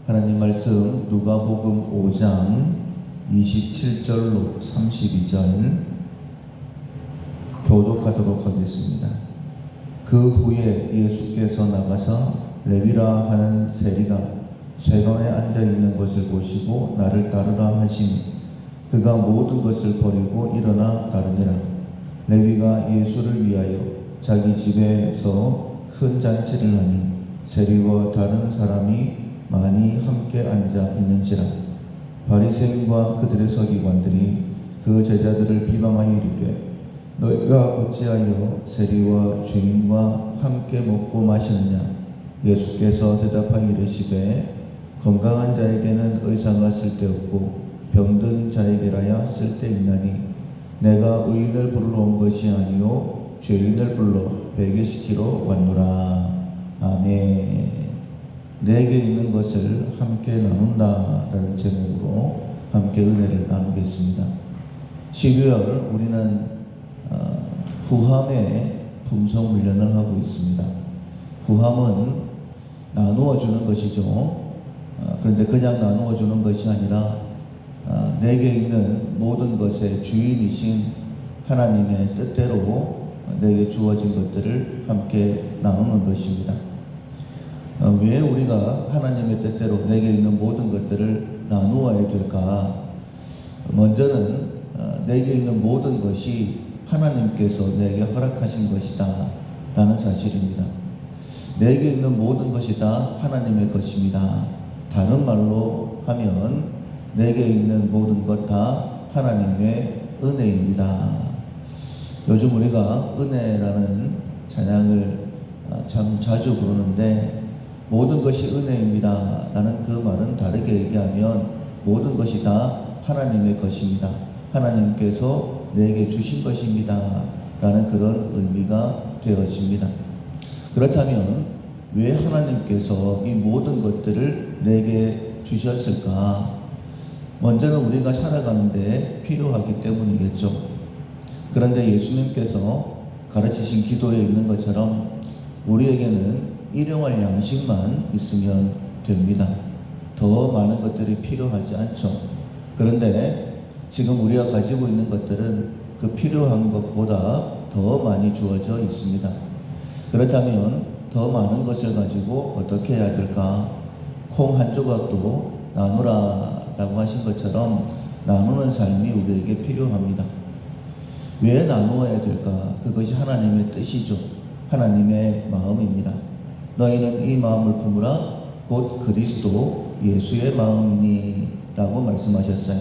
하나님 말씀 누가복음 5장 27절로 32절 교독하도록 하겠습니다. 그 후에 예수께서 나가서 레위라 하는 세리가 쇠관에 앉아 있는 것을 보시고 나를 따르라 하시니 그가 모든 것을 버리고 일어나 따르니라. 레위가 예수를 위하여 자기 집에서 큰 잔치를 하니 세리와 다른 사람이 많이 함께 앉아 있는지라. 바리새인과 그들의 서기관들이 그 제자들을 비방하여 이르되 너희가 어찌하여 세리와 죄인과 함께 먹고 마시느냐. 예수께서 대답하여 이르시되 건강한 자에게는 의사가 쓸데없고 병든 자에게라야 쓸데있나니 내가 의인을 부르러 온 것이 아니요 죄인을 불러 회개시키러 왔노라. 아멘. 내게 있는 것을 함께 나눈다라는 제목으로 함께 은혜를 나누겠습니다. 12월 우리는 후함의 품성 훈련을 하고 있습니다. 후함은 나누어 주는 것이죠. 그런데 그냥 나누어 주는 것이 아니라 내게 있는 모든 것의 주인이신 하나님의 뜻대로 내게 주어진 것들을 함께 나누는 것입니다. 왜 우리가 하나님의 뜻대로 내게 있는 모든 것들을 나누어야 될까? 먼저는 내게 있는 모든 것이 하나님께서 내게 허락하신 것이다 라는 사실입니다. 내게 있는 모든 것이 다 하나님의 것입니다. 다른 말로 하면 내게 있는 모든 것 다 하나님의 은혜입니다. 요즘 우리가 은혜라는 찬양을 참 자주 부르는데 모든 것이 은혜입니다 라는 그 말은 다르게 얘기하면 모든 것이 다 하나님의 것입니다. 하나님께서 내게 주신 것입니다 라는 그런 의미가 되어집니다. 그렇다면 왜 하나님께서 이 모든 것들을 내게 주셨을까? 먼저는 우리가 살아가는데 필요하기 때문이겠죠. 그런데 예수님께서 가르치신 기도에 있는 것처럼 우리에게는 일용할 양식만 있으면 됩니다. 더 많은 것들이 필요하지 않죠. 그런데 지금 우리가 가지고 있는 것들은 그 필요한 것보다 더 많이 주어져 있습니다. 그렇다면 더 많은 것을 가지고 어떻게 해야 될까? 콩 한 조각도 나누라 라고 하신 것처럼 나누는 삶이 우리에게 필요합니다. 왜 나누어야 될까? 그것이 하나님의 뜻이죠. 하나님의 마음입니다. 너희는 이 마음을 품으라 곧 그리스도 예수의 마음이니 라고 말씀하셨어요.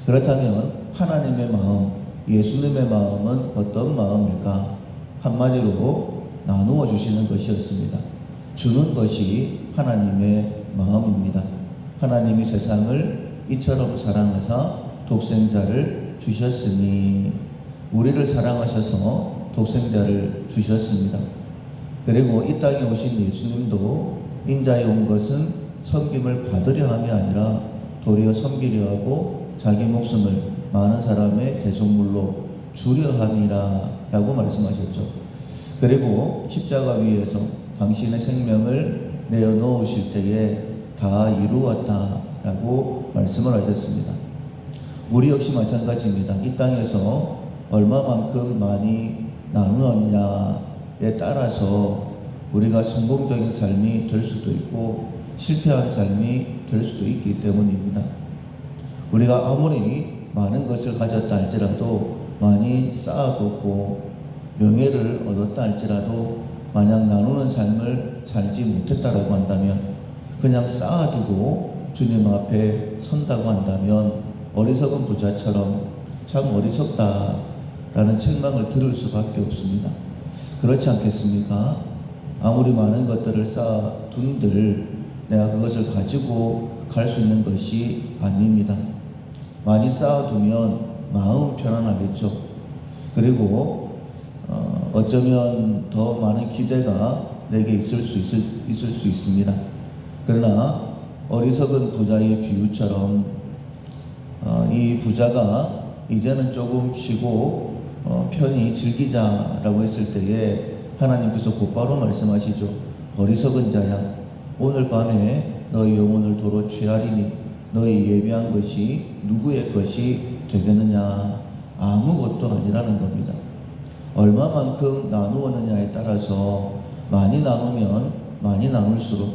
그렇다면 하나님의 마음, 예수님의 마음은 어떤 마음일까? 한마디로 나누어 주시는 것이었습니다. 주는 것이 하나님의 마음입니다. 하나님이 세상을 이처럼 사랑하사 독생자를 주셨으니 우리를 사랑하셔서 독생자를 주셨습니다. 그리고 이 땅에 오신 예수님도 인자에 온 것은 섬김을 받으려 함이 아니라 도리어 섬기려 하고 자기 목숨을 많은 사람의 대속물로 주려 함이라 라고 말씀하셨죠. 그리고 십자가 위에서 당신의 생명을 내어놓으실 때에 다 이루었다 라고 말씀을 하셨습니다. 우리 역시 마찬가지입니다. 이 땅에서 얼마만큼 많이 나누었냐에 따라서 우리가 성공적인 삶이 될 수도 있고 실패한 삶이 될 수도 있기 때문입니다. 우리가 아무리 많은 것을 가졌다 할지라도 많이 쌓아뒀고 명예를 얻었다 할지라도 만약 나누는 삶을 살지 못했다라고 한다면 그냥 쌓아두고 주님 앞에 선다고 한다면 어리석은 부자처럼 참 어리석다 라는 책망을 들을 수밖에 없습니다. 그렇지 않겠습니까? 아무리 많은 것들을 쌓아둔들 내가 그것을 가지고 갈 수 있는 것이 아닙니다. 많이 쌓아두면 마음 편안하겠죠. 그리고 어쩌면 더 많은 기대가 내게 있을 수 있습니다. 그러나 어리석은 부자의 비유처럼 이 부자가 이제는 조금 쉬고 편히 즐기자라고 했을 때에 하나님께서 곧바로 말씀하시죠. 어리석은 자야, 오늘 밤에 너희 영혼을 도로 취하리니 너희 예비한 것이 누구의 것이 되겠느냐? 아무것도 아니라는 겁니다. 얼마만큼 나누었느냐에 따라서 많이 나누면 많이 나눌수록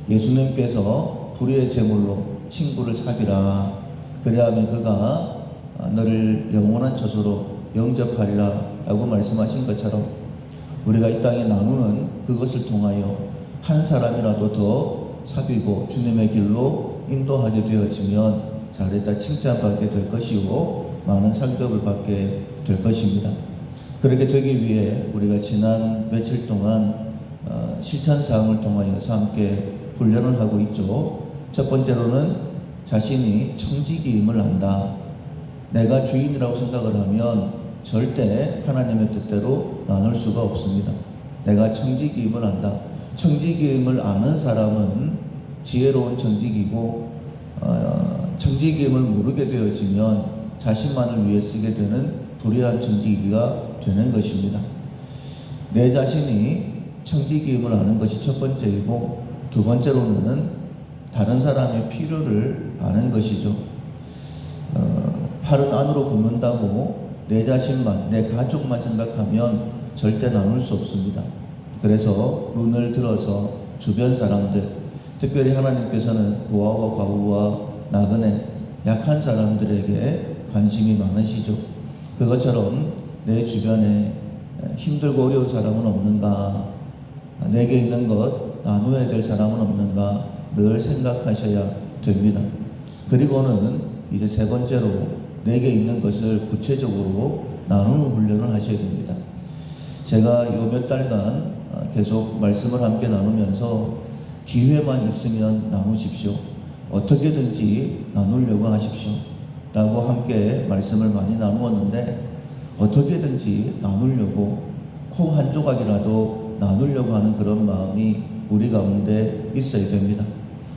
예수님께서 불의의 제물로 친구를 사귀라. 그래야하면 그가 너를 영원한 처소로 영접하리라 라고 말씀하신 것처럼 우리가 이 땅에 나누는 그것을 통하여 한 사람이라도 더 사귀고 주님의 길로 인도하게 되어지면 잘했다 칭찬받게 될 것이고 많은 상급을 받게 될 것입니다. 그렇게 되기 위해 우리가 지난 며칠 동안 실천사항을 통하여서 함께 훈련을 하고 있죠. 첫 번째로는 자신이 청지기임을 안다. 내가 주인이라고 생각을 하면 절대 하나님의 뜻대로 나눌 수가 없습니다. 내가 청지기임을 안다. 청지기임을 아는 사람은 지혜로운 청지기고 청지기임을 모르게 되어지면 자신만을 위해 쓰게 되는 불의한 청지기가 되는 것입니다. 내 자신이 청지기임을 아는 것이 첫 번째이고 두 번째로는 다른 사람의 필요를 아는 것이죠. 팔은 안으로 굽는다고 내 자신만, 내 가족만 생각하면 절대 나눌 수 없습니다. 그래서 눈을 들어서 주변 사람들, 특별히 하나님께서는 고아와 과부와 나그네, 약한 사람들에게 관심이 많으시죠. 그것처럼 내 주변에 힘들고 어려운 사람은 없는가? 내게 있는 것 나누어야 될 사람은 없는가? 늘 생각하셔야 됩니다. 그리고는 이제 세 번째로 내게 있는 것을 구체적으로 나누는 훈련을 하셔야 됩니다. 제가 요 몇 달간 계속 말씀을 함께 나누면서 기회만 있으면 나누십시오. 어떻게든지 나누려고 하십시오. 라고 함께 말씀을 많이 나누었는데 어떻게든지 나누려고 콩 한 조각이라도 나누려고 하는 그런 마음이 우리 가운데 있어야 됩니다.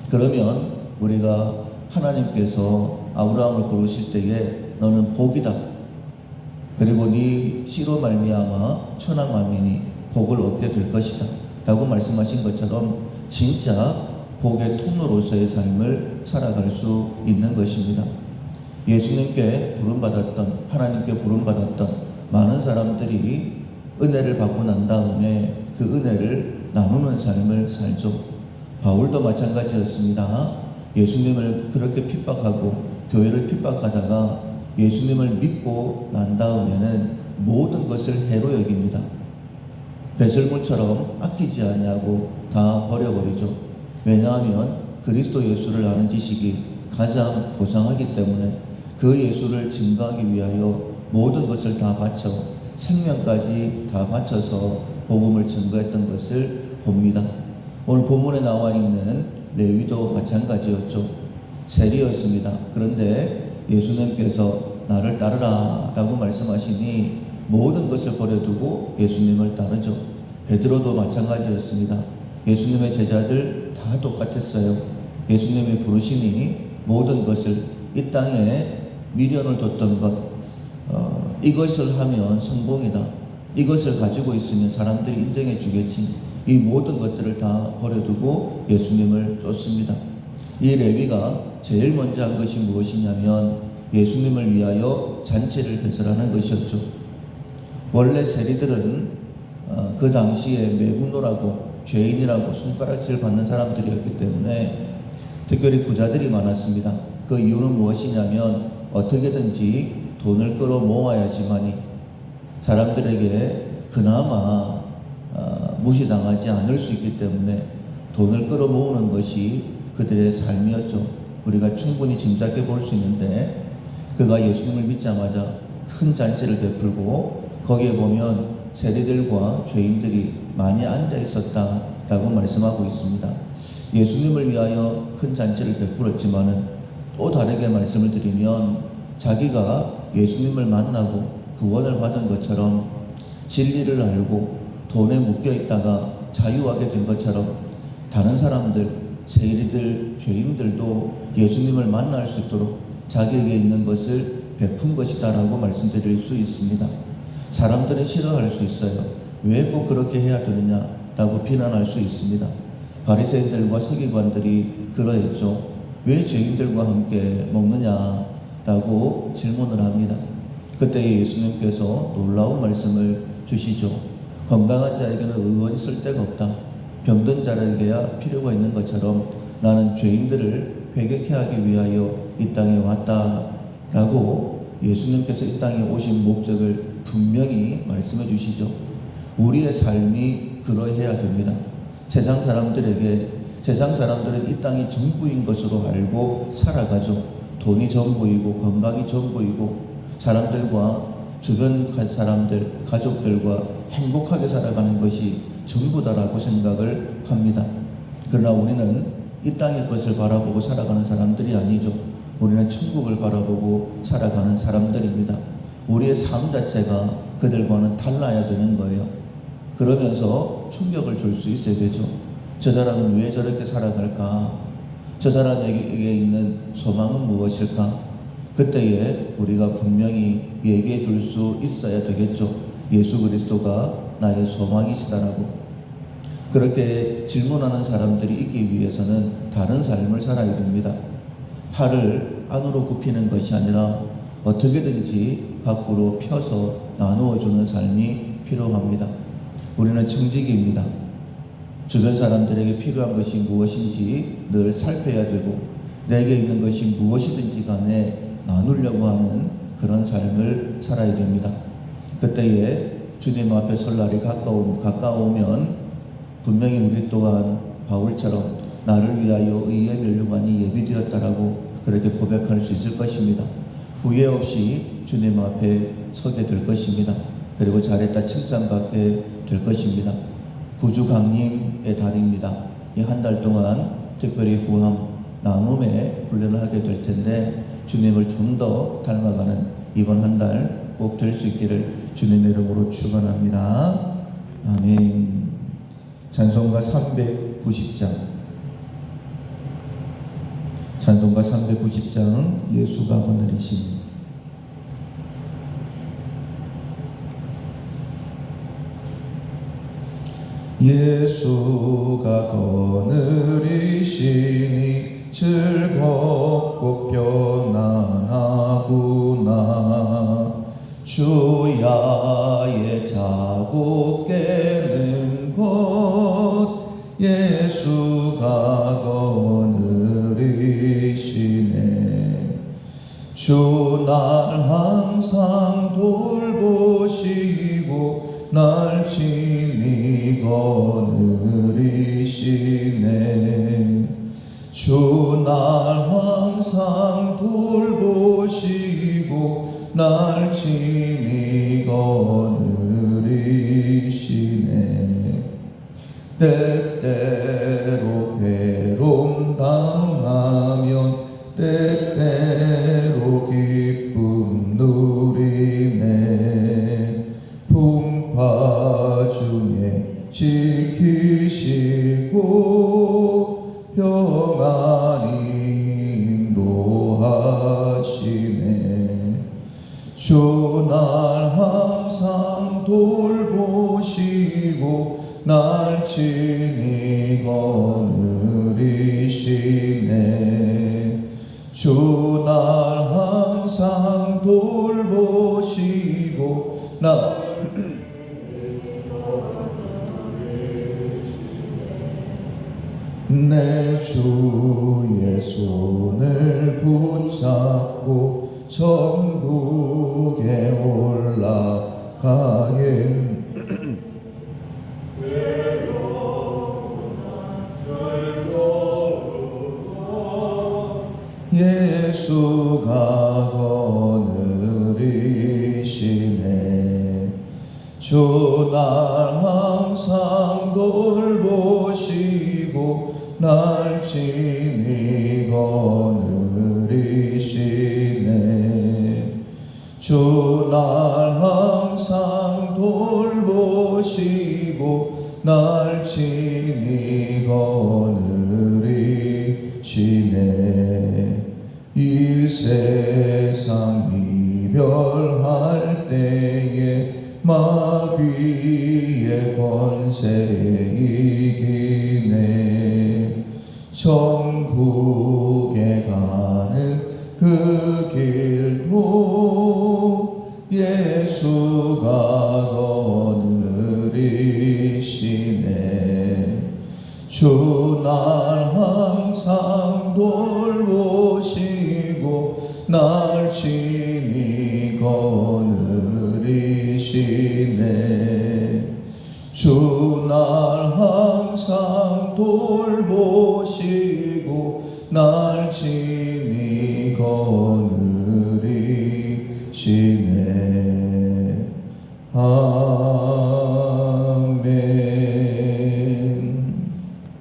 그러면 우리가 하나님께서 아브라함을 부르실 때에 너는 복이다. 그리고 네 씨로 말미암아 천하 만민이 복을 얻게 될 것이다. 라고 말씀하신 것처럼 진짜 복의 통로로서의 삶을 살아갈 수 있는 것입니다. 예수님께 부름받았던, 하나님께 부름받았던 많은 사람들이 은혜를 받고 난 다음에 그 은혜를 나누는 삶을 살죠. 바울도 마찬가지였습니다. 예수님을 그렇게 핍박하고 교회를 핍박하다가 예수님을 믿고 난 다음에는 모든 것을 해로 여깁니다. 배설물처럼 아끼지 아니하고 다 버려버리죠. 왜냐하면 그리스도 예수를 아는 지식이 가장 고상하기 때문에 그 예수를 증거하기 위하여 모든 것을 다 바쳐 생명까지 다 바쳐서 복음을 증거했던 것을 봅니다. 오늘 본문에 나와 있는 레위도 마찬가지였죠. 세리였습니다. 그런데 예수님께서 나를 따르라 라고 말씀하시니 모든 것을 버려두고 예수님을 따르죠. 베드로도 마찬가지였습니다. 예수님의 제자들 다 똑같았어요. 예수님이 부르시니 모든 것을 이 땅에 미련을 뒀던 것, 이것을 하면 성공이다. 이것을 가지고 있으면 사람들이 인정해 주겠지. 이 모든 것들을 다 버려두고 예수님을 쫓습니다. 이 레위가 제일 먼저 한 것이 무엇이냐면 예수님을 위하여 잔치를 배설하는 것이었죠. 원래 세리들은 그 당시에 매국노라고 죄인이라고 손가락질 받는 사람들이었기 때문에 특별히 부자들이 많았습니다. 그 이유는 무엇이냐면 어떻게든지 돈을 끌어 모아야지만이 사람들에게 그나마 무시당하지 않을 수 있기 때문에 돈을 끌어 모으는 것이 그들의 삶이었죠. 우리가 충분히 짐작해 볼 수 있는데 그가 예수님을 믿자마자 큰 잔치를 베풀고 거기에 보면 세리들과 죄인들이 많이 앉아 있었다라고 말씀하고 있습니다. 예수님을 위하여 큰 잔치를 베풀었지만은 또 다르게 말씀을 드리면 자기가 예수님을 만나고 구원을 받은 것처럼 진리를 알고 돈에 묶여 있다가 자유하게 된 것처럼 다른 사람들, 세리들, 죄인들도 예수님을 만날 수 있도록 자기에게 있는 것을 베푼 것이다 라고 말씀드릴 수 있습니다. 사람들은 싫어할 수 있어요. 왜 꼭 그렇게 해야 되느냐 라고 비난할 수 있습니다. 바리새인들과 서기관들이 그러했죠. 왜 죄인들과 함께 먹느냐라고 질문을 합니다. 그때 예수님께서 놀라운 말씀을 주시죠. 건강한 자에게는 의원이 쓸 데가 없다. 병든 자에게야 필요가 있는 것처럼 나는 죄인들을 회개케 하기 위하여 이 땅에 왔다라고 예수님께서 이 땅에 오신 목적을 분명히 말씀해 주시죠. 우리의 삶이 그러해야 됩니다. 세상 사람들은 이 땅이 전부인 것으로 알고 살아가죠. 돈이 전부이고 건강이 전부이고 사람들과 주변 사람들, 가족들과 행복하게 살아가는 것이 전부다라고 생각을 합니다. 그러나 우리는 이 땅의 것을 바라보고 살아가는 사람들이 아니죠. 우리는 천국을 바라보고 살아가는 사람들입니다. 우리의 삶 자체가 그들과는 달라야 되는 거예요. 그러면서 충격을 줄 수 있어야 되죠. 저 사람은 왜 저렇게 살아갈까? 저 사람에게 있는 소망은 무엇일까? 그때에 우리가 분명히 얘기해 줄 수 있어야 되겠죠. 예수 그리스도가 나의 소망이시다라고. 그렇게 질문하는 사람들이 있기 위해서는 다른 삶을 살아야 됩니다. 팔을 안으로 굽히는 것이 아니라 어떻게든지 밖으로 펴서 나누어 주는 삶이 필요합니다. 우리는 청지기입니다. 주변 사람들에게 필요한 것이 무엇인지 늘 살펴야 되고 내게 있는 것이 무엇이든지 간에 나누려고 하는 그런 삶을 살아야 됩니다. 그때에 주님 앞에 설 날이 가까우면 분명히 우리 또한 바울처럼 나를 위하여 의의 면류관이 예비되었다라고 그렇게 고백할 수 있을 것입니다. 후회 없이 주님 앞에 서게 될 것입니다. 그리고 잘했다 칭찬받게 될 것입니다. 구주 강림의 달입니다. 이 한 달 동안 특별히 구함, 나눔의 훈련을 하게 될 텐데 주님을 좀 더 닮아가는 이번 한 달 꼭 될 수 있기를 주님의 이름으로 축원합니다. 아멘. 찬송가 390장. 찬송가 390장 예수가 하늘이십니다. 예수가 거느리시니 즐겁고 편안하구나. 주야의 자고 깨는 곳 예수가 거느리시네. 주 날 항상 돌보시고 날 친히 거느리시네. 주 날 항상 돌보시고 날 친히 거느리시네. 때때로 괴로움 당하면 때때로 기쁨 누리네. 풍파 중에 지키시고 평안히 인도하시네. 주 날 항상 돌보시고 날 친히 거느리시네. 주 날 항상 돌보시고 내 주의 손을 붙잡고 천국에 올라가겠네. 예수가 거느리시네. 주 날 항상 돌보시고 날 친히 거느리시네. 주 날 항상 돌보시고 날 친히 거느리시네. 이 세상 이별할 때에 마귀의 권세 이기네. 주 날 항상 돌보시고 날 친히 거느리시네. 주 날 항상 돌보시고 날 친히 거느리시네.